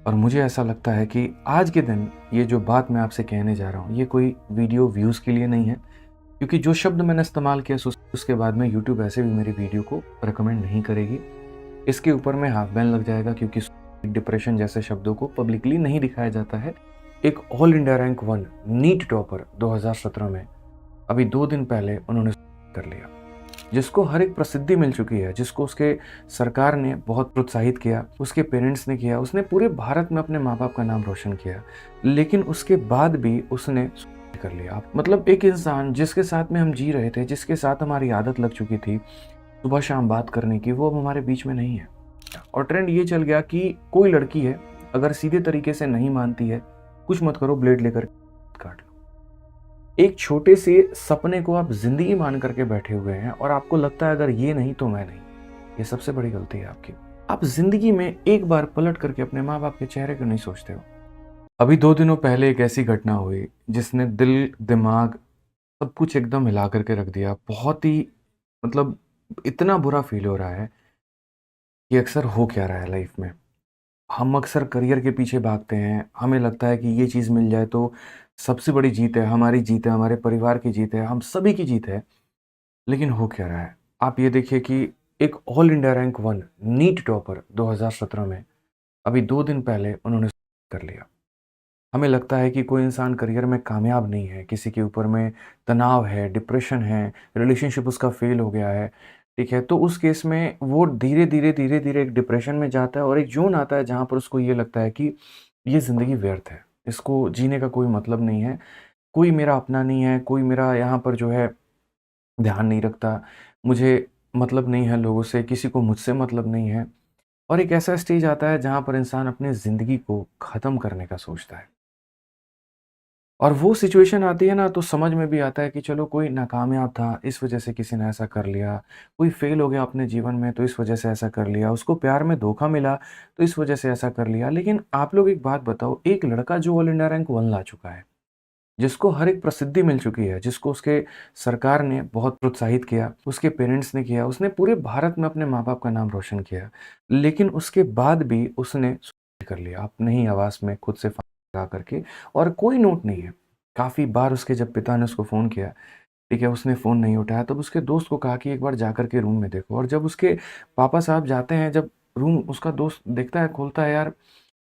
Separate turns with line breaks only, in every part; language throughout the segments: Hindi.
और मुझे ऐसा लगता है कि आज के दिन ये जो बात मैं आपसे कहने जा रहा हूँ, ये कोई वीडियो व्यूज़ के लिए नहीं है, क्योंकि जो शब्द मैंने इस्तेमाल किया उसके बाद में यूट्यूब ऐसे भी मेरी वीडियो को रिकमेंड नहीं करेगी। इसके ऊपर में हाफ बैन लग जाएगा, क्योंकि डिप्रेशन जैसे शब्दों को पब्लिकली नहीं दिखाया जाता है। एक all India rank 1 NEET topper 2017 में अभी 2 दिन पहले उन्होंने कर लिया, जिसको हर एक प्रसिद्धि मिल चुकी है, जिसको उसके सरकार ने बहुत प्रोत्साहित किया, उसके पेरेंट्स ने किया, उसने पूरे भारत में अपने माँ बाप का नाम रोशन किया, लेकिन उसके बाद भी उसने सुसाइड कर लिया। मतलब एक इंसान जिसके साथ में हम जी रहे थे, जिसके साथ हमारी आदत लग चुकी थी सुबह शाम बात करने की, वो अब हमारे बीच में नहीं है। और ट्रेंड ये चल गया कि कोई लड़की है, अगर सीधे तरीके से नहीं मानती है, कुछ मत करो, ब्लेड लेकर काट लो। एक छोटे से सपने को आप जिंदगी मान करके बैठे हुए हैं और आपको लगता है अगर ये नहीं तो मैं नहीं। ये सबसे बड़ी गलती है आपकी। आप जिंदगी में एक बार पलट करके अपने माँ बाप के चेहरे को नहीं सोचते हो। अभी 2 दिनों पहले एक ऐसी घटना हुई जिसने दिल दिमाग सब कुछ एकदम हिला करके रख दिया। बहुत ही मतलब इतना बुरा फील हो रहा है कि अक्सर हो क्या रहा है लाइफ में। हम अक्सर करियर के पीछे भागते हैं, हमें लगता है कि ये चीज़ मिल जाए तो सबसे बड़ी जीत है, हमारी जीत है, हमारे परिवार की जीत है, हम सभी की जीत है। लेकिन हो क्या रहा है? आप ये देखिए कि एक all India rank 1 NEET topper 2017 में अभी 2 दिन पहले उन्होंने कर लिया। हमें लगता है कि कोई इंसान करियर में कामयाब नहीं है, किसी के ऊपर में तनाव है, डिप्रेशन है, रिलेशनशिप उसका फेल हो गया है, ठीक है? तो उस केस में वो धीरे-धीरे एक डिप्रेशन में जाता है और एक ज़ोन आता है जहाँ पर उसको ये लगता है कि ये ज़िंदगी व्यर्थ है, इसको जीने का कोई मतलब नहीं है, कोई मेरा अपना नहीं है, कोई मेरा यहाँ पर जो है ध्यान नहीं रखता, मुझे मतलब नहीं है लोगों से, किसी को मुझसे मतलब नहीं है। और एक ऐसा स्टेज आता है जहाँ पर इंसान अपनी ज़िंदगी को ख़त्म करने का सोचता है। और वो सिचुएशन आती है ना, तो समझ में भी आता है कि चलो कोई नाकामयाब था, इस वज़ह से किसी ने ऐसा कर लिया, कोई फ़ेल हो गया अपने जीवन में तो इस वज़ह से ऐसा कर लिया, उसको प्यार में धोखा मिला तो इस वज़ह से ऐसा कर लिया। लेकिन आप लोग एक बात बताओ, एक लड़का जो ऑल इंडिया रैंक 1 ला चुका है, जिसको हर एक प्रसिद्धि मिल चुकी है, जिसको उसके सरकार ने बहुत प्रोत्साहित किया, उसके पेरेंट्स ने किया, उसने पूरे भारत में अपने माँ-बाप का नाम रोशन किया, लेकिन उसके बाद भी उसने सुसाइड कर लिया अपने ही आवाज़ में खुद से फांसी लगा करके। और कोई नोट नहीं है। काफ़ी बार उसके जब पिता ने उसको फ़ोन किया, ठीक है, उसने फ़ोन नहीं उठाया, तब उसके दोस्त को कहा कि एक बार जा कर के रूम में देखो। और जब उसके पापा साहब जाते हैं, जब रूम उसका दोस्त देखता है, खोलता है यार,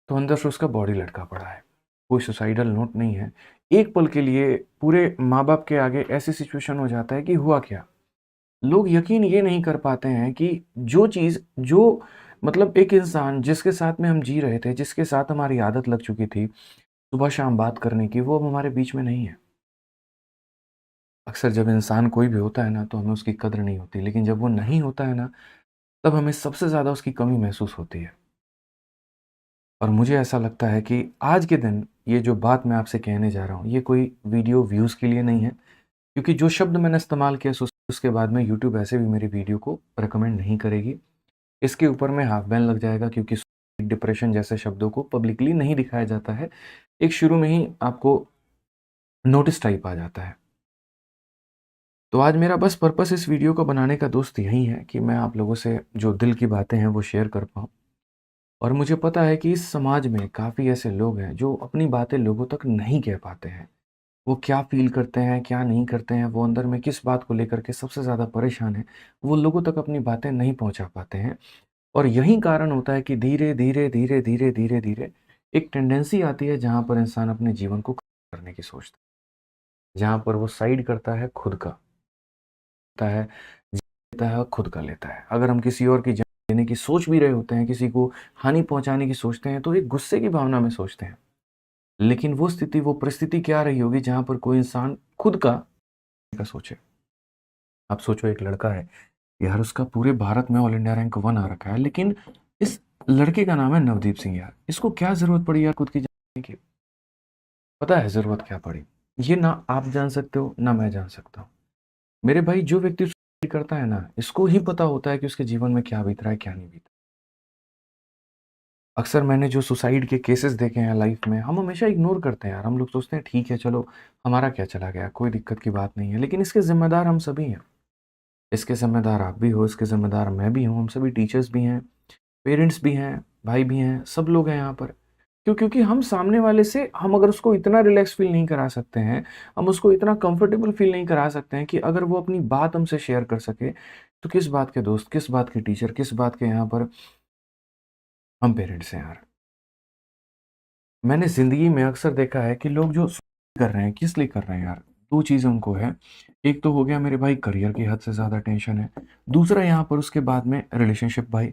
तो अंदर से उसका बॉडी लटका पड़ा है। कोई सुसाइडल नोट नहीं है। एक पल के लिए पूरे माँ-बाप के आगे ऐसी सिचुएशन हो जाता है कि हुआ क्या? लोग यकीन ये नहीं कर पाते हैं कि जो चीज़ जो मतलब एक इंसान जिसके साथ में हम जी रहे थे, जिसके साथ हमारी आदत लग चुकी थी, सुबह-शाम बात करने की, वो अब हमारे बीच में नहीं है। अक्सर जब इंसान कोई भी होता है ना, तो हमें उसकी कद्र नहीं होती, लेकिन जब वो नहीं होता है ना, तब हमें सबसे ज़्यादा उसकी कमी महसूस होती है। और मुझे ऐसा लगता है कि आज के दिन ये जो बात मैं आपसे कहने जा रहा हूँ, ये कोई वीडियो व्यूज़ के लिए नहीं है, क्योंकि जो शब्द मैंने इस्तेमाल किया उसके बाद में यूट्यूब ऐसे भी मेरी वीडियो को रिकमेंड नहीं करेगी। इसके ऊपर में हाफ बैन लग जाएगा, क्योंकि डिप्रेशन जैसे शब्दों को पब्लिकली नहीं दिखाया जाता है। एक शुरू में ही आपको नोटिस टाइप आ जाता है। तो आज मेरा बस पर्पस इस वीडियो को बनाने का दोस्त यही है कि मैं आप लोगों से जो दिल की बातें हैं वो शेयर कर पाऊँ। और मुझे पता है कि इस समाज में काफ़ी ऐसे लोग हैं जो अपनी बातें लोगों तक नहीं कह पाते हैं। वो क्या फ़ील करते हैं, क्या नहीं करते हैं, वो अंदर में किस बात को लेकर के सबसे ज़्यादा परेशान हैं, वो लोगों तक अपनी बातें नहीं पहुँचा पाते हैं। और यही कारण होता है कि धीरे-धीरे एक टेंडेंसी आती है जहाँ पर इंसान अपने जीवन को खत्म करने की सोचता है। जहाँ पर वो साइड करता है खुद का, लेता है, लेता है और खुद का लेता है। अगर हम किसी और की जान लेने की सोच भी रहे होते हैं, किसी को हानि पहुँचाने की सोचते हैं, तो एक गुस्से की भावना में सोचते हैं। लेकिन वो स्थिति, वो परिस्थिति क्या रही होगी जहाँ पर कोई इंसान खुद का सोचे। आप सोचो, एक लड़का है यार, उसका पूरे भारत में ऑल इंडिया रैंक 1 आ रखा है, लेकिन इस लड़के का नाम है नवदीप सिंह यार। इसको क्या ज़रूरत पड़ी यार खुद की जानने की? पता है ज़रूरत क्या पड़ी? ये ना आप जान सकते हो, ना मैं जान सकता हूँ। मेरे भाई, जो व्यक्ति सुसाइड करता है ना, इसको ही पता होता है कि उसके जीवन में क्या बीत रहा है, क्या नहीं बीत रहा। अक्सर मैंने जो सुसाइड के केसेस देखे हैं लाइफ में, हम हमेशा इग्नोर करते हैं यार। हम लोग सोचते हैं ठीक है चलो, हमारा क्या चला गया, कोई दिक्कत की बात नहीं है। लेकिन इसके ज़िम्मेदार हम सभी हैं। इसके ज़िम्मेदार आप भी हो, इसके ज़िम्मेदार मैं भी हूँ, हम सभी टीचर्स भी हैं, पेरेंट्स भी हैं, भाई भी हैं, सब लोग हैं यहाँ पर। क्यों? क्योंकि हम सामने वाले से हम अगर उसको इतना रिलैक्स फ़ील नहीं करा सकते हैं, हम उसको इतना कंफ़र्टेबल फ़ील नहीं करा सकते हैं कि अगर वो अपनी बात हमसे शेयर कर सके, तो किस बात के दोस्त, किस बात के टीचर, किस बात के यहाँ पर हम पेरेंट्स हैं यार। मैंने ज़िंदगी में अक्सर देखा है कि लोग जो कर रहे हैं, किस लिए कर रहे हैं यार? 2 चीज़ें उनको है। एक तो हो गया मेरे भाई करियर की हद से ज़्यादा टेंशन है। दूसरा यहाँ पर उसके बाद में रिलेशनशिप भाई।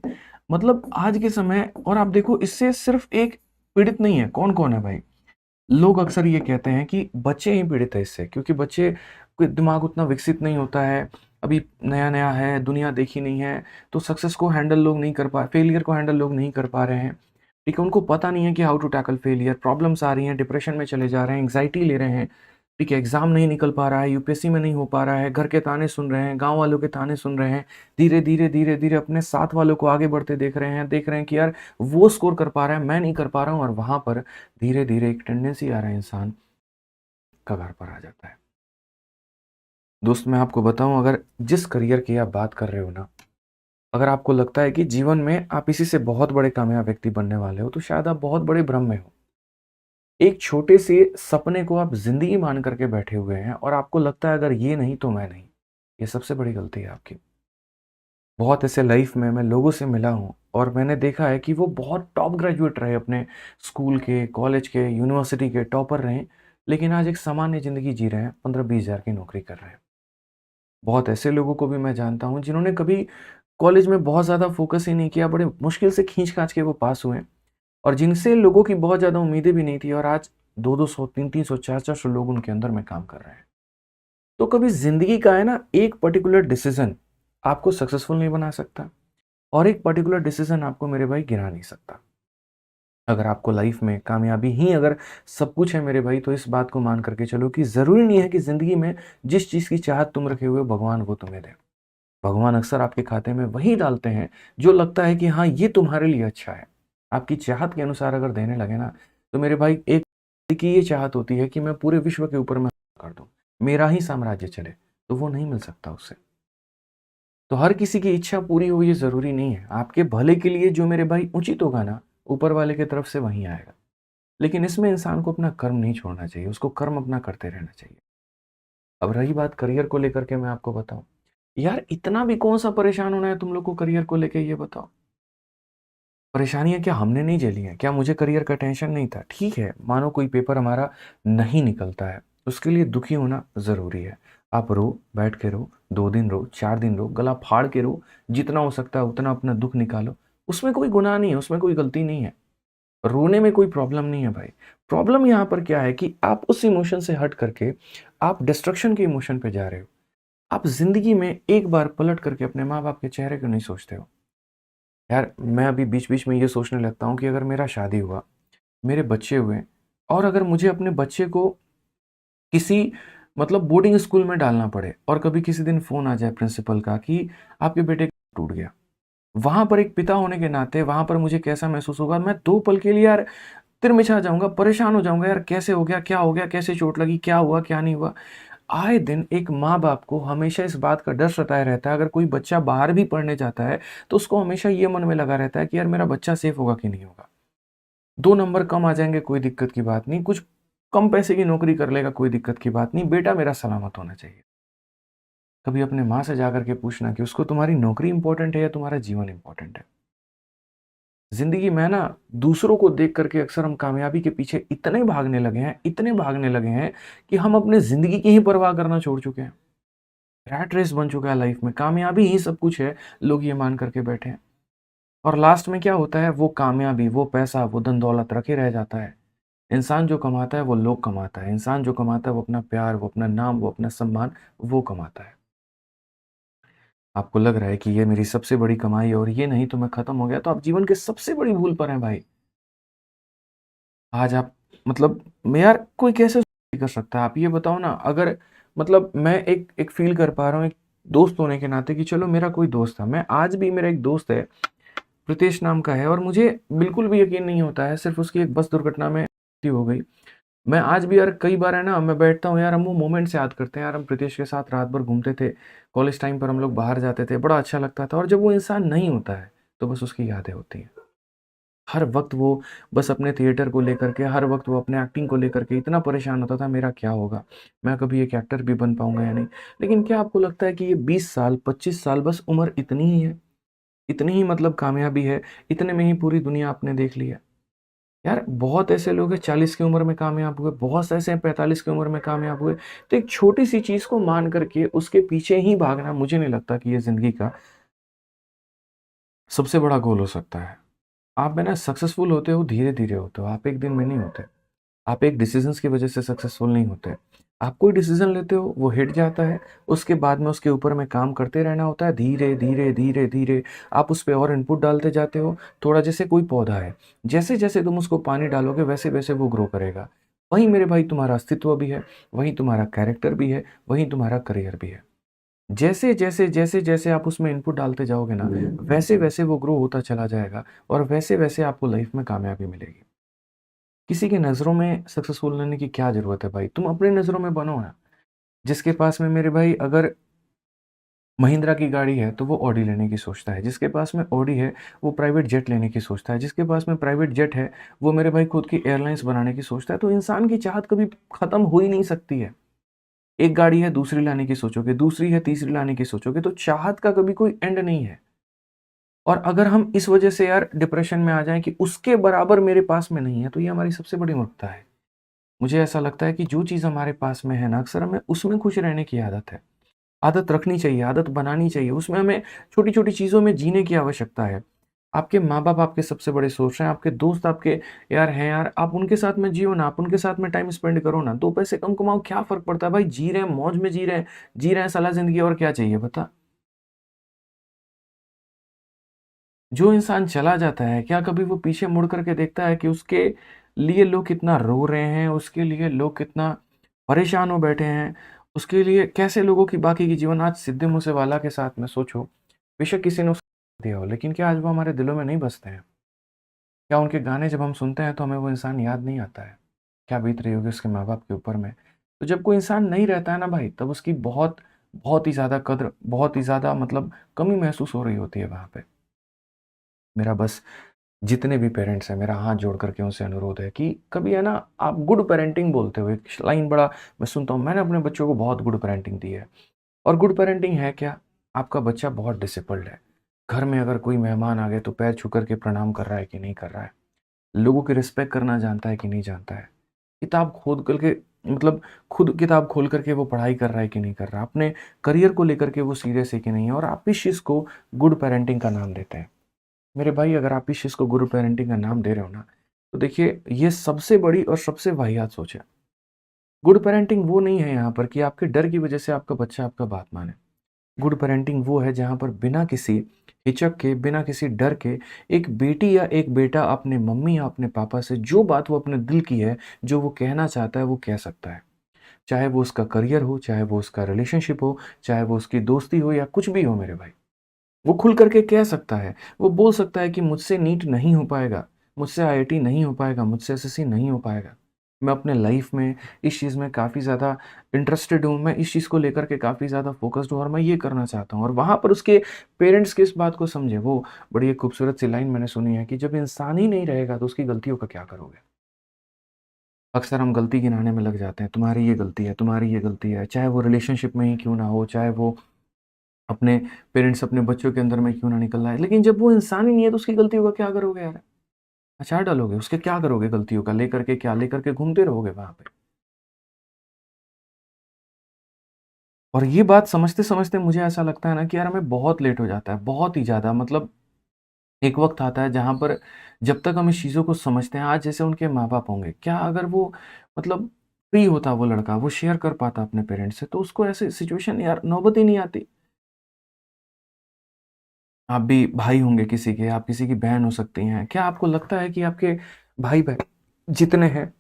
मतलब आज के समय और आप देखो इससे सिर्फ़ एक पीड़ित नहीं है, कौन-कौन है भाई? लोग अक्सर ये कहते हैं कि बच्चे ही पीड़ित है इससे क्योंकि बच्चे कोई दिमाग उतना विकसित नहीं होता है, अभी नया-नया है, दुनिया देखी नहीं है, तो सक्सेस को हैंडल लोग नहीं कर पा फेलियर को हैंडल लोग नहीं कर पा रहे हैं। ठीक है, उनको पता नहीं है कि how to tackle failure, problems आ रही हैं, डिप्रेशन में चले जा रहे हैं, एंग्ज़ायटी ले रहे हैं, ठीक है, एग्ज़ाम नहीं निकल पा रहा है, यूपीएससी में नहीं हो पा रहा है, घर के ताने सुन रहे हैं, गाँव वालों के ताने सुन रहे हैं, धीरे-धीरे, धीरे-धीरे अपने साथ वालों को आगे बढ़ते देख रहे हैं कि यार वो स्कोर कर पा रहा है, मैं नहीं कर पा रहा हूँ और वहाँ पर धीरे-धीरे एक टेंडेंसी आ रहा है इंसान कगार पर आ जाता है। दोस्त मैं आपको बताऊँ अगर जिस करियर की आप बात कर रहे हो ना, अगर आपको लगता है कि जीवन में आप इसी से बहुत बड़े कामयाब व्यक्ति बनने वाले हो, तो शायद आप बहुत बड़े भ्रम में हो। एक छोटे से सपने को आप ज़िंदगी मान करके बैठे हुए हैं और आपको लगता है अगर ये नहीं तो मैं नहीं। ये सबसे बड़ी गलती है आपकी। बहुत ऐसे लाइफ में मैं लोगों से मिला हूँ और मैंने देखा है कि वो बहुत टॉप ग्रेजुएट रहे अपने स्कूल के, कॉलेज के, यूनिवर्सिटी के टॉपर रहे, लेकिन आज एक सामान्य ज़िंदगी जी रहे हैं, 15-20 हज़ार की नौकरी कर रहे हैं। बहुत ऐसे लोगों को भी मैं जानता हूँ जिन्होंने कभी कॉलेज में बहुत ज़्यादा फ़ोकस ही नहीं किया, बड़े मुश्किल से खींच-खाच के वो पास हुए और जिनसे लोगों की बहुत ज़्यादा उम्मीदें भी नहीं थी और आज 2-200, 3-300, 4-400 लोग उनके अंदर में काम कर रहे हैं। तो कभी ज़िंदगी का है ना एक पर्टिकुलर डिसीज़न आपको सक्सेसफुल नहीं बना सकता और एक पर्टिकुलर डिसीज़न आपको मेरे भाई गिरा नहीं सकता। अगर आपको लाइफ में कामयाबी ही अगर सब कुछ है मेरे भाई, तो इस बात को मान करके चलो कि ज़रूरी नहीं है कि ज़िंदगी में जिस चीज़ की चाहत तुम रखे हुए हो भगवान वो तुम्हें दे। भगवान अक्सर आपके खाते में वही डालते हैं जो लगता है कि हाँ, ये तुम्हारे लिए अच्छा है। आपकी चाहत के अनुसार अगर देने लगे ना, तो मेरे भाई एक की ये चाहत होती है कि मैं पूरे विश्व के ऊपर मैं कर दूँ, मेरा ही साम्राज्य चले, तो वो नहीं मिल सकता उससे। तो हर किसी की इच्छा पूरी हो ये ज़रूरी नहीं है। आपके भले के लिए जो मेरे भाई उचित होगा ना, ऊपर वाले की तरफ से वही आएगा। लेकिन इसमें इंसान को अपना कर्म नहीं छोड़ना चाहिए, उसको कर्म अपना करते रहना चाहिए। अब रही बात करियर को लेकर के मैं आपको बताऊँ, यार इतना भी कौन-सा परेशान होना है तुम लोग को करियर को लेके ये बताओ? परेशानियाँ क्या हमने नहीं झेली हैं? क्या मुझे करियर का टेंशन नहीं था? ठीक है, मानो कोई पेपर हमारा नहीं निकलता है, उसके लिए दुखी होना ज़रूरी है। आप रो, बैठ के रो, 2 दिन रो, 4 दिन रो, गला फाड़ के रो, जितना हो सकता है उतना अपना दुःख निकालो। उसमें कोई गुनाह नहीं है, उसमें कोई गलती नहीं है। रोने में कोई प्रॉब्लम नहीं है भाई। प्रॉब्लम यहाँ पर क्या है कि आप उस इमोशन से हट करके आप डिस्ट्रक्शन के इमोशन पे जा रहे हो। आप ज़िंदगी में एक बार पलट करके अपने माँ-बाप के चेहरे क्यों नहीं सोचते हो? यार मैं अभी बीच-बीच में ये सोचने लगता हूँ कि अगर मेरा शादी हुआ, मेरे बच्चे हुए और अगर मुझे अपने बच्चे को किसी मतलब बोर्डिंग स्कूल में डालना पड़े और कभी किसी दिन फ़ोन आ जाए प्रिंसिपल का कि आपके बेटे का टूट गया। वहाँ पर एक पिता होने के नाते वहाँ पर मुझे कैसा महसूस होगा? मैं 2 पल के लिए यार तिरमिरा जाऊँगा, परेशान हो जाऊँगा, यार कैसे हो गया? क्या हो गया? कैसे चोट लगी? क्या हुआ? क्या नहीं हुआ? आए दिन एक माँ-बाप को हमेशा इस बात का डर सताए रहता है, अगर कोई बच्चा बाहर भी पढ़ने जाता है, तो उसको हमेशा ये मन में लगा रहता है कि यार मेरा बच्चा सेफ होगा कि नहीं होगा। 2 नंबर कम आ जाएँगे कोई दिक्कत की बात नहीं, कुछ कम पैसे की नौकरी कर लेगा कोई दिक्कत की बात नहीं, बेटा मेरा सलामत होना चाहिए। कभी अपने माँ से जाकर के पूछना कि उसको तुम्हारी नौकरी इम्पोर्टेंट है या तुम्हारा जीवन इम्पोर्टेंट है? ज़िंदगी में ना दूसरों को देख कर के अक्सर हम कामयाबी के पीछे इतने भागने लगे हैं, इतने भागने लगे हैं कि हम अपने ज़िंदगी की ही परवाह करना छोड़ चुके हैं। रैट रेस बन चुका है लाइफ में, कामयाबी ही सब कुछ है, लोग ये मान करके बैठे हैं। और लास्ट में क्या होता है, वो कामयाबी, वो पैसा, वो धन-दौलत रखे रह जाता है। इंसान जो कमाता है, वो लोग कमाता है। इंसान जो कमाता है, वो अपना प्यार, वो अपना नाम, वो अपना सम्मान, वो कमाता है। आपको लग रहा है कि ये मेरी सबसे बड़ी कमाई है और ये नहीं तो मैं खत्म हो गया, तो आप जीवन के सबसे बड़ी भूल पर हैं भाई। आज आप मतलब मैं यार कोई कैसे कर सकता है? आप ये बताओ ना, अगर मतलब मैं एक एक फ़ील कर पा रहा हूँ एक दोस्त होने के नाते कि चलो मेरा कोई दोस्त था। मैं आज भी मेरा एक दोस्त है, प्रीतेश नाम का है और मुझे बिल्कुल भी यकीन नहीं होता है, सिर्फ़ उसकी एक बस दुर्घटना में मृत्यु हो गई। मैं आज भी यार कई बार है ना, मैं बैठता हूँ यार, हम वो मोमेंट्स याद करते हैं यार, हम प्रीतेश के साथ रात भर घूमते थे, कॉलेज टाइम पर हम लोग बाहर जाते थे, बड़ा अच्छा लगता था और जब वो इंसान नहीं होता है, तो बस उसकी यादें होती हैं। हर वक़्त वो बस अपने थिएटर को लेकर के, हर वक़्त वो अपने एक्टिंग को लेकर के इतना परेशान होता था, मेरा क्या होगा? मैं कभी एक एक्टर भी बन पाऊँगा या नहीं? लेकिन क्या आपको लगता है कि ये 20 साल, 25 साल बस उम्र इतनी ही है? इतनी ही मतलब कामयाबी है, इतने में ही पूरी दुनिया आपने देख ली है? यार बहुत ऐसे लोग हैं 40 की उम्र में कामयाब हुए, बहुत से ऐसे हैं 45 की उम्र में कामयाब हुए। तो एक छोटी-सी चीज़ को मान कर के उसके पीछे ही भागना मुझे नहीं लगता कि ये ज़िंदगी का सबसे बड़ा गोल हो सकता है। आप है ना सक्सेसफुल होते हो धीरे-धीरे होते हो, आप एक दिन में नहीं होते। आप एक डिसीज़न्स की वज़ह से सक्सेसफुल नहीं होते। आप कोई डिसीज़न लेते हो, वो हिट जाता है, उसके बाद में उसके ऊपर में काम करते रहना होता है, धीरे-धीरे, धीरे-धीरे आप उस पे और इनपुट डालते जाते हो, थोड़ा जैसे कोई पौधा है। जैसे-जैसे तुम उसको पानी डालोगे, वैसे-वैसे वो ग्रो करेगा। वहीं मेरे भाई तुम्हारा अस्तित्व भी है, वहीं तुम्हारा कैरेक्टर भी है, वहीं तुम्हारा करियर भी है। जैसे-जैसे, जैसे-जैसे आप उसमें इनपुट डालते जाओगे ना, वैसे-वैसे वो ग्रो होता चला जाएगा और वैसे-वैसे आपको लाइफ़ में कामयाबी मिलेगी। किसी की नज़रों में सक्सेसफुल रहने की क्या ज़रूरत है भाई? तुम अपनी नज़रों में बनो ना। जिसके पास में मेरे भाई अगर महिंद्रा की गाड़ी है, तो वो ऑडी लेने की सोचता है। जिसके पास में ऑडी है, वो प्राइवेट जेट लेने की सोचता है। जिसके पास में प्राइवेट जेट है, वो मेरे भाई खुद की एयरलाइन्स बनाने की सोचता है। तो इंसान की चाहत कभी ख़त्म हो ही नहीं सकती है। एक गाड़ी है, दूसरी लाने की सोचोगे, दूसरी है, तीसरी लाने की सोचोगे, तो चाहत का कभी कोई एंड नहीं है। और अगर हम इस वजह से यार डिप्रेशन में आ जाएँ कि उसके बराबर मेरे पास में नहीं है, तो ये हमारी सबसे बड़ी मूर्खता है। मुझे ऐसा लगता है कि जो चीज़ हमारे पास में है ना, अक्सर हमें उसमें खुश रहने की आदत है। आदत रखनी चाहिए, आदत बनानी चाहिए, उसमें हमें छोटी-छोटी चीज़ों में जीने की आवश्यकता है। आपके माँ-बाप आपके सबसे बड़े सोर्स हैं, आपके दोस्त आपके यार हैं यार, आप उनके साथ में जियो ना, आप उनके साथ में टाइम स्पेंड करो ना, 2 पैसे कम कमाओ, क्या फ़र्क पड़ता है भाई? जी रहे हैं, मौज में जी रहे हैं साला ज़िंदगी और क्या चाहिए बता? जो इंसान चला जाता है, क्या कभी वो पीछे मुड़ कर के देखता है कि उसके लिए लोग कितना रो रहे हैं, उसके लिए लोग कितना परेशान हो बैठे हैं, उसके लिए कैसे लोगों की बाकी की जीवन आज सिद्धू मूसेवाला के साथ में सोचो, बेशक किसी ने उसको दिया हो, लेकिन क्या आज वो हमारे दिलों में नहीं बसते हैं? क्या उनके गाने जब हम सुनते हैं तो हमें वो इंसान याद नहीं आता है? क्या बीत रही होगी उसके माँ-बाप के ऊपर में? तो जब कोई इंसान नहीं रहता है ना भाई, तब उसकी बहुत, बहुत ही ज़्यादा कद्र, बहुत ही ज़्यादा मतलब कमी महसूस हो रही होती है वहाँ पे। मेरा बस जितने भी पेरेंट्स हैं, मेरा हाथ जोड़ करके उनसे अनुरोध है कि कभी है ना आप गुड पेरेंटिंग बोलते हो, एक लाइन बड़ा मैं सुनता हूँ, मैंने अपने बच्चों को बहुत गुड पेरेंटिंग दी है। और गुड पेरेंटिंग है क्या? आपका बच्चा बहुत डिसिप्लिन्ड है। घर में अगर कोई मेहमान आ गए तो पैर छू करके प्रणाम कर रहा है कि नहीं कर रहा है? लोगों की रिस्पेक्ट करना जानता है कि नहीं जानता है? किताब खोद करके मतलब खुद किताब खोल करके वो पढ़ाई कर रहा है कि नहीं कर रहा? अपने करियर को लेकर के वो सीरियस है कि नहीं है? और आप इस चीज़ को गुड पेरेंटिंग का नाम देते हैं। मेरे भाई अगर आप इस चीज़ को गुरु पेरेंटिंग का नाम दे रहे हो ना, तो देखिए ये सबसे बड़ी और सबसे वाहियात सोच है। गुड पेरेंटिंग वो नहीं है यहाँ पर कि आपके डर की वज़ह से आपका बच्चा आपका बात माने। गुड पेरेंटिंग वो है जहाँ पर बिना किसी हिचक के, बिना किसी डर के एक बेटी या एक बेटा अपने मम्मी या अपने पापा से जो बात वो अपने दिल की है, जो वो कहना चाहता है वो कह सकता है। चाहे वो उसका करियर हो, चाहे वो उसका रिलेशनशिप हो, चाहे वो उसकी दोस्ती हो या कुछ भी हो मेरे भाई। वो खुल करके कह सकता है। वो बोल सकता है कि मुझसे नीट नहीं हो पाएगा, मुझसे आईआईटी नहीं हो पाएगा, मुझसे एसएससी नहीं हो पाएगा। मैं अपने लाइफ़ में इस चीज़ में काफ़ी ज़्यादा इंटरेस्टेड हूँ, मैं इस चीज़ को लेकर के काफ़ी ज़्यादा फ़ोकस्ड हूँ और मैं ये करना चाहता हूँ और वहाँ पर उसके पेरेंट्स किस बात को समझे। वो बड़ी एक खूबसूरत सी लाइन मैंने सुनी है कि जब इंसान ही नहीं रहेगा तो उसकी गलतियों का क्या करोगे? अक्सर हम गलती गिनाने में लग जाते हैं, तुम्हारी ये गलती है, तुम्हारी ये गलती है, चाहे वो रिलेशनशिप में ही क्यों ना हो, चाहे वो अपने पेरेंट्स अपने बच्चों के अंदर में क्यों ना निकल आए। लेकिन जब वो इंसान ही नहीं है तो उसकी गलतियों का क्या करोगे यार? अचार डालोगे, उसके क्या करोगे गलतियों का? लेकर के क्या? लेकर के घूमते रहोगे वहाँ पे। और ये बात समझते-समझते मुझे ऐसा लगता है ना कि यार हमें बहुत लेट हो जाता है, बहुत ही ज़्यादा मतलब एक वक़्त आता है जहाँ पर जब तक हम इस चीज़ों को समझते हैं, आज जैसे उनके माँ-बाप होंगे, क्या अगर वो मतलब फ्री होता वो लड़का, वो शेयर कर पाता अपने पेरेंट्स से, तो उसको ऐसी सिचुएशन यार नौबत ही नहीं आती। आप भी भाई होंगे किसी के, आप किसी की बहन हो सकती हैं। क्या आपको लगता है कि आपके भाई-बहन जितने हैं,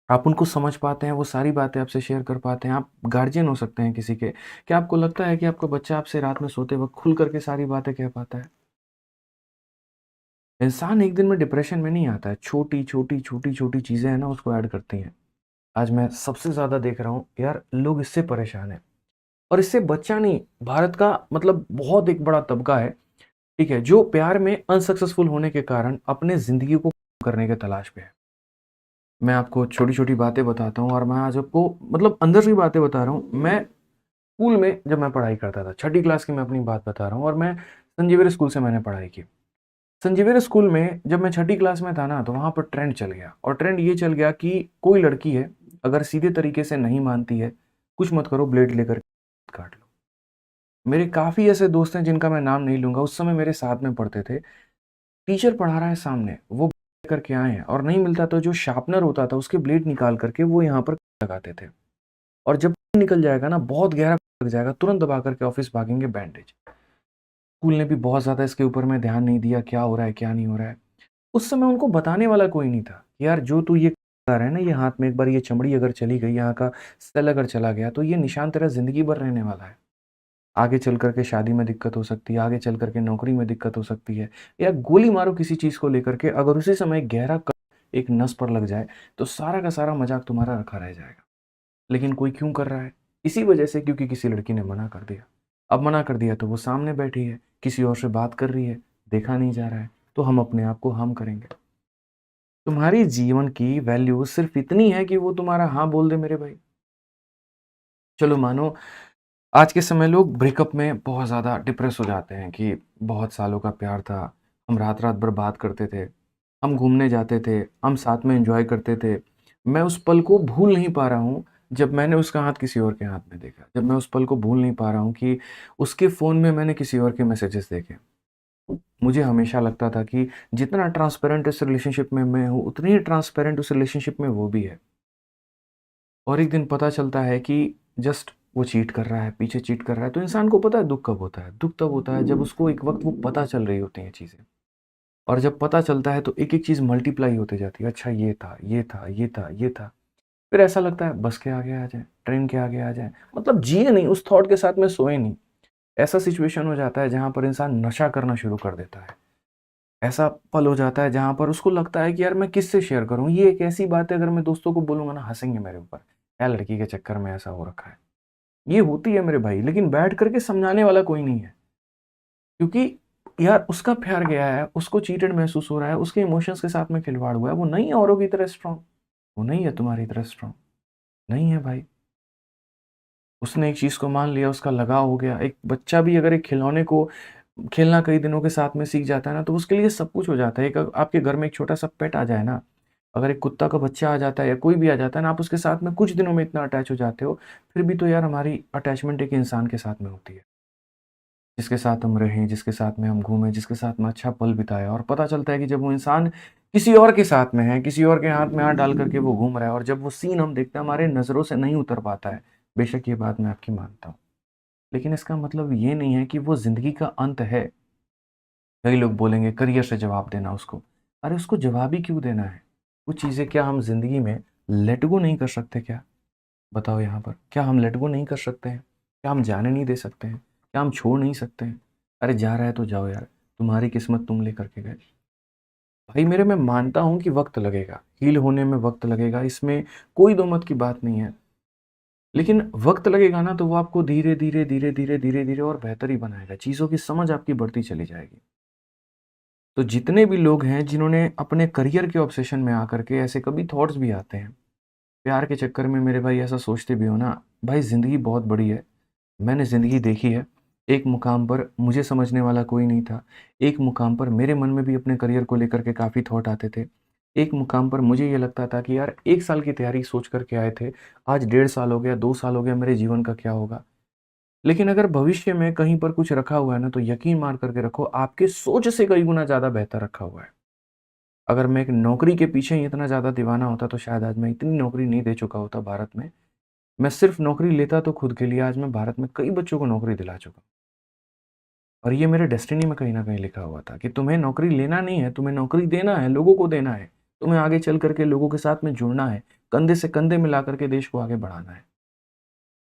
आप उनको समझ पाते हैं, वो सारी बातें आपसे शेयर कर पाते हैं? आप गार्डियन हो सकते हैं किसी के। क्या आपको लगता है कि आपका बच्चा आपसे रात में सोते वक़्त खुल कर के सारी बातें कह पाता है? इंसान एक दिन में डिप्रेशन में नहीं आता है। छोटी-छोटी, छोटी-छोटी चीज़ें हैं ना, उसको ऐड करती हैं। आज मैं सबसे ज़्यादा देख रहा हूँ, यार लोग इससे परेशान हैं और इससे बच्चा नहीं, भारत का मतलब बहुत एक बड़ा तबका है ठीक है? जो प्यार में अनसक्सेसफुल होने के कारण अपने ज़िंदगी को करने के तलाश पे है। मैं आपको छोटी-छोटी बातें बताता हूँ और मैं आज आपको मतलब अंदर से बातें बता रहा हूँ। मैं स्कूल में जब मैं पढ़ाई करता था, छठी क्लास की मैं अपनी बात बता रहा हूँ और मैं संजीवनी स्कूल से मैंने पढ़ाई की। संजीवनी स्कूल में जब मैं छठी क्लास में था ना, तो वहाँ पर ट्रेंड चल गया और ट्रेंड ये चल गया कि कोई लड़की है, अगर सीधे तरीके से नहीं मानती है, कुछ मत करो, ब्लेड लेकर काट लो। मेरे काफ़ी ऐसे दोस्त हैं जिनका मैं नाम नहीं लूँगा, उस समय मेरे साथ में पढ़ते थे। टीचर पढ़ा रहा है सामने, वो करके आए हैं और नहीं मिलता तो जो शार्पनर होता था, उसके ब्लेड निकाल करके वो यहाँ पर लगाते थे और जब निकल जाएगा ना, बहुत गहरा लग जाएगा, तुरंत दबा करके ऑफ़िस भागेंगे बैंडेज। स्कूल ने भी बहुत ज़्यादा इसके ऊपर में ध्यान नहीं दिया, क्या हो रहा है, क्या नहीं हो रहा है। उस समय उनको बताने वाला कोई नहीं था, यार जो तू ये कर रहा है ना, ये हाथ में एक बार ये चमड़ी अगर चली गई, यहाँ का सेल अगर चला गया, तो ये निशान तेरा ज़िंदगी भर रहने वाला है। आगे चल कर के शादी में दिक्कत हो सकती है, आगे चल कर के नौकरी में दिक्कत हो सकती है या गोली मारो किसी चीज़ को लेकर के, अगर उसी समय गहरा कट एक नस पर लग जाए, तो सारा का सारा मज़ाक तुम्हारा रखा रह जाएगा। लेकिन कोई क्यों कर रहा है? इसी वजह से, क्योंकि किसी लड़की ने मना कर दिया। अब मना कर दिया तो वो सामने बैठी है, किसी और से बात कर रही है, देखा नहीं जा रहा है, तो हम अपने आप को हार्म करेंगे। तुम्हारी जीवन की वैल्यू सिर्फ़ इतनी है कि वो तुम्हारा हाँ बोल दे मेरे भाई। चलो मानो आज के समय लोग ब्रेकअप में बहुत ज़्यादा डिप्रेस हो जाते हैं कि बहुत सालों का प्यार था, हम रात-रात भर बात करते थे, हम घूमने जाते थे, हम साथ में एन्जॉय करते थे। मैं उस पल को भूल नहीं पा रहा हूँ, जब मैंने उसका हाथ किसी और के हाथ में देखा। जब मैं उस पल को भूल नहीं पा रहा हूँ कि उसके फ़ोन में मैंने किसी और के मैसेजेस देखे। मुझे हमेशा लगता था कि जितना ट्रांसपेरेंट इस रिलेशनशिप में मैं हूँ, उतनी ही ट्रांसपेरेंट उस रिलेशनशिप में वो भी है। और एक दिन पता चलता है कि जस्ट वो चीट कर रहा है, पीछे चीट कर रहा है, तो इंसान को पता है दुःख कब होता है? दुःख तब होता है जब उसको एक वक़्त वो पता चल रही होती हैं चीज़ें और जब पता चलता है तो एक-एक चीज़ मल्टीप्लाई होती जाती है। अच्छा ये था, ये था, ये था, ये था। फिर ऐसा लगता है बस के आगे आ जाएँ, ट्रेन के आगे आ जाएँ। मतलब जिए नहीं, उस थॉट के साथ में सोए नहीं। ऐसा सिचुएशन हो जाता है जहाँ पर इंसान नशा करना शुरू कर देता है। ऐसा पल हो जाता है जहाँ पर उसको लगता है कि यार मैं किससे शेयर करूँ? ये एक ऐसी बात है, अगर मैं दोस्तों को बोलूँगा ना, हँसेंगे मेरे ऊपर। क्या लड़की के चक्कर में ऐसा हो रखा है। ये होती है मेरे भाई, लेकिन बैठ कर के समझाने वाला कोई नहीं है। क्योंकि यार उसका प्यार गया है, उसको चीटेड महसूस हो रहा है, उसके इमोशंस के साथ में खिलवाड़ हुआ है। वो नहीं है औरों की तरह स्ट्रॉन्ग, वो नहीं है तुम्हारी तरह स्ट्रॉन्ग, नहीं है भाई। उसने एक चीज़ को मान लिया, उसका लगाव हो गया। एक बच्चा भी अगर एक खिलौने को खेलना कई दिनों के साथ में सीख जाता है ना, तो उसके लिए सब कुछ हो जाता है। एक आपके घर में एक छोटा-सा पेट आ जाए ना, अगर एक कुत्ता का बच्चा आ जाता है या कोई भी आ जाता है ना, आप उसके साथ में कुछ दिनों में इतना अटैच हो जाते हो, फिर भी तो यार हमारी अटैचमेंट एक इंसान के साथ में होती है। जिसके साथ हम रहें, जिसके साथ में हम घूमें, जिसके साथ में अच्छा पल बिताएँ और पता चलता है कि जब वो इंसान किसी और के साथ में है, किसी और के हाथ में हाथ डाल कर के वो घूम रहा है और जब वो सीन हम देखते हैं, हमारे नज़रों से नहीं उतर पाता है। बेशक ये बात मैं आपकी मानता हूँ। लेकिन इसका मतलब ये नहीं है कि वो ज़िंदगी का अंत है। कई लोग बोलेंगे करियर से जवाब देना उसको। अरे उसको जवाब ही क्यों देना है? कुछ चीज़ें क्या हम ज़िंदगी में लेट गो नहीं कर सकते क्या? बताओ यहाँ पर। क्या हम लेट गो नहीं कर सकते हैं? क्या हम जाने नहीं दे सकते हैं? क्या हम छोड़ नहीं सकते हैं? अरे जा रहा है तो जाओ यार, तुम्हारी किस्मत तुम लेकर के गए। भाई मेरे, मैं मानता हूँ कि वक़्त लगेगा, हील होने में वक़्त लगेगा, इसमें कोई दो मत की बात नहीं है। लेकिन वक़्त लगेगा ना, तो वो आपको धीरे-धीरे, धीरे-धीरे, धीरे-धीरे और बेहतर ही बनाएगा। चीज़ों की समझ आपकी बढ़ती चली जाएगी। तो जितने भी लोग हैं जिन्होंने अपने करियर के ऑब्सेशन में आकर के ऐसे कभी थॉट्स भी आते हैं, प्यार के चक्कर में मेरे भाई ऐसा सोचते भी हो ना, भाई ज़िंदगी बहुत बड़ी है। मैंने ज़िंदगी देखी है। एक मुकाम पर मुझे समझने वाला कोई नहीं था। एक मुकाम पर मेरे मन में भी अपने करियर को लेकर के काफ़ी थॉट आते थे। एक मुकाम पर मुझे ये लगता था कि यार 1 साल की तैयारी सोच कर के आए थे, आज 1.5 साल हो गया, 2 साल हो गया, मेरे जीवन का क्या होगा? लेकिन अगर भविष्य में कहीं पर कुछ रखा हुआ है ना, तो यकीन मार करके रखो, आपके सोच से कई गुना ज़्यादा बेहतर रखा हुआ है। अगर मैं एक नौकरी के पीछे ही इतना ज़्यादा दीवाना होता, तो शायद आज मैं इतनी नौकरी नहीं दे चुका होता भारत में। मैं सिर्फ़ नौकरी लेता तो खुद के लिए, आज मैं भारत में कई बच्चों को नौकरी दिला चुका हूँ। और ये मेरे डेस्टिनी में कहीं न कहीं लिखा हुआ था कि तुम्हें नौकरी लेना नहीं है, तुम्हें नौकरी देना है, लोगों को देना है। तुम्हें आगे चल कर के लोगों के साथ में जुड़ना है, कंधे से कंधे मिला कर के देश को आगे बढ़ाना है।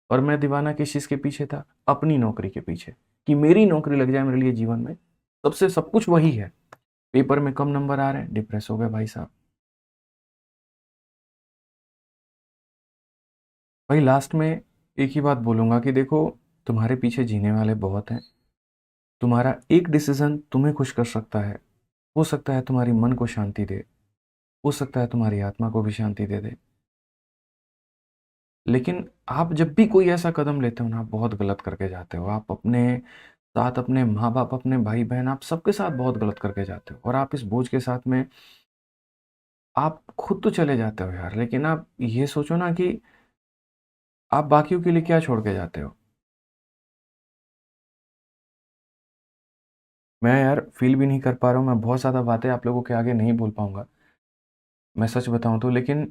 और मैं दीवाना किस चीज़ के पीछे था? अपनी नौकरी के पीछे, कि मेरी नौकरी लग जाए मेरे लिए जीवन में, सबसे सब कुछ वही है। पेपर में कम नंबर आ रहे हैं, डिप्रेस हो गए भाई साहब। भाई लास्ट में एक ही बात बोलूँगा कि देखो, तुम्हारे पीछे जीने वाले बहुत हैं। तुम्हारा एक डिसीज़न तुम्हें खुश कर सकता है। हो सकता है तुम्हारी मन को शांति दे, हो सकता है तुम्हारी आत्मा को भी शांति दे दे। लेकिन आप जब भी कोई ऐसा कदम लेते हो ना, आप बहुत गलत करके जाते हो। आप अपने साथ अपने माँ-बाप, अपने भाई-बहन, आप सबके साथ बहुत गलत करके जाते हो और आप इस बोझ के साथ में आप खुद तो चले जाते हो यार, लेकिन आप ये सोचो ना कि आप बाकियों के लिए क्या छोड़ के जाते हो? मैं यार फ़ील भी नहीं कर पा रहा हूँ, मैं बहुत ज़्यादा बातें आप लोगों के आगे नहीं बोल पाऊँगा, मैं सच बताऊँ तो। लेकिन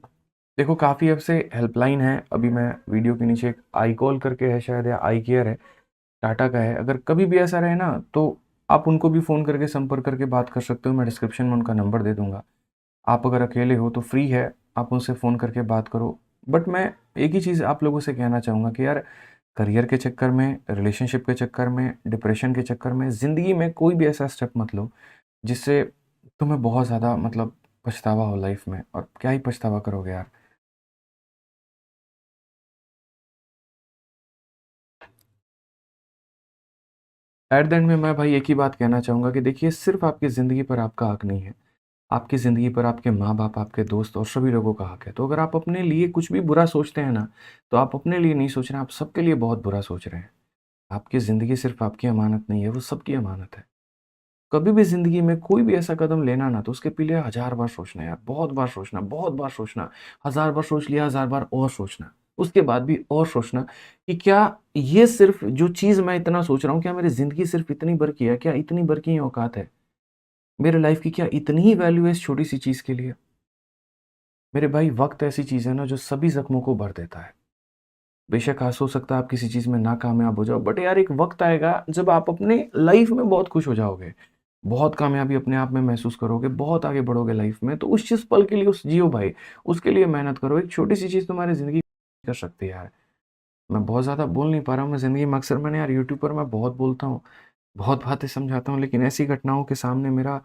देखो, काफ़ी अब से हेल्पलाइन है, अभी मैं वीडियो के नीचे एक आई कॉल करके है शायद, या आई केयर है, टाटा का है। अगर कभी भी ऐसा रहे ना, तो आप उनको भी फ़ोन करके संपर्क करके बात कर सकते हो, मैं डिस्क्रिप्शन में उनका नंबर दे दूँगा। आप अगर अकेले हो तो फ्री है, आप उनसे फ़ोन करके बात करो। बट मैं एक ही चीज़ आप लोगों से कहना चाहूँगा कि यार, करियर के चक्कर में, रिलेशनशिप के चक्कर में, डिप्रेशन के चक्कर में, ज़िंदगी में कोई भी ऐसा स्टेप मत लो, जिससे तुम्हें बहुत ज़्यादा मतलब पछतावा हो लाइफ़ में, और क्या ही पछतावा करोगे यार। एट द एंड में मैं भाई एक ही बात कहना चाहूँगा कि देखिए, सिर्फ़ आपकी ज़िंदगी पर आपका हक नहीं है। आपकी ज़िंदगी पर आपके माँ-बाप, आपके दोस्त और सभी लोगों का हक है। तो अगर आप अपने लिए कुछ भी बुरा सोचते हैं ना, तो आप अपने लिए नहीं सोच रहे हैं, आप सबके लिए बहुत बुरा सोच रहे हैं। आपकी ज़िंदगी सिर्फ़ आपकी अमानत नहीं है, वो सबकी अमानत है। कभी भी ज़िंदगी में कोई भी ऐसा कदम लेना ना, तो उसके पहले हज़ार बार सोचना यार, बहुत बार सोचना, बहुत बार सोचना। हज़ार बार सोच लिया, हज़ार बार और सोचना। उसके बाद भी और सोचना कि क्या ये सिर्फ़ जो चीज़ मैं इतना सोच रहा हूँ, क्या मेरी ज़िंदगी सिर्फ़ इतनी भर की है? क्या इतनी भर की ही औकात है? मेरे लाइफ़ की क्या इतनी ही वैल्यू है इस छोटी-सी चीज़ के लिए? मेरे भाई, वक़्त ऐसी चीज़ है ना, जो सभी ज़ख्मों को भर देता है। बेशक आज हो सकता है आप किसी चीज़ में नाकामयाब हो जाओ, बट यार एक वक़्त आएगा जब आप अपने लाइफ़ में बहुत खुश हो जाओगे। बहुत कामयाबी अपने आप में महसूस करोगे, बहुत आगे बढ़ोगे लाइफ़ में, तो उस चीज़ पल के लिए उस जियो भाई, उसके लिए मेहनत करो। एक छोटी-सी चीज़ तुम्हारी ज़िंदगी कर सकती है यार। मैं बहुत ज़्यादा बोल नहीं पा रहा हूँ, मैं ज़िंदगी में अक्सर मैंने यार यूट्यूब पर मैं बहुत बोलता हूँ, बहुत बातें समझाता हूँ, लेकिन ऐसी घटनाओं के सामने मेरा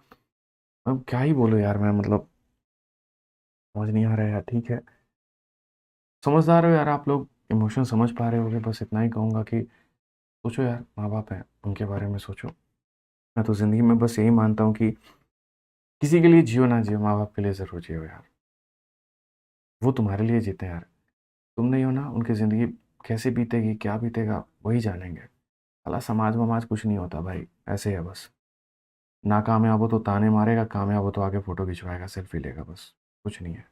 अब क्या ही बोलूँ यार मैं, मतलब समझ नहीं आ रहा है यार, ठीक है। समझदार हो यार आप लोग, इमोशन समझ पा रहे होगे, बस इतना ही कहूँगा कि सोचो यार, माँ-बाप हैं, उनके बारे में सोचो। मैं तो ज़िंदगी में बस यही मानता हूँ कि किसी के लिए जियो ना जियो, माँ-बाप के लिए ज़रूर जियो यार। वो तुम्हारे लिए जीते हैं यार। तुम नहीं हो ना, उनकी ज़िंदगी कैसे बीतेगी, क्या बीतेगा, वही जानेंगे। साला समाज-वमाज कुछ नहीं होता भाई, ऐसे है बस। नाकामयाब हो तो ताने मारेगा, कामयाब हो तो आके फ़ोटो खिंचवाएगा, सेल्फी लेगा बस, कुछ नहीं है।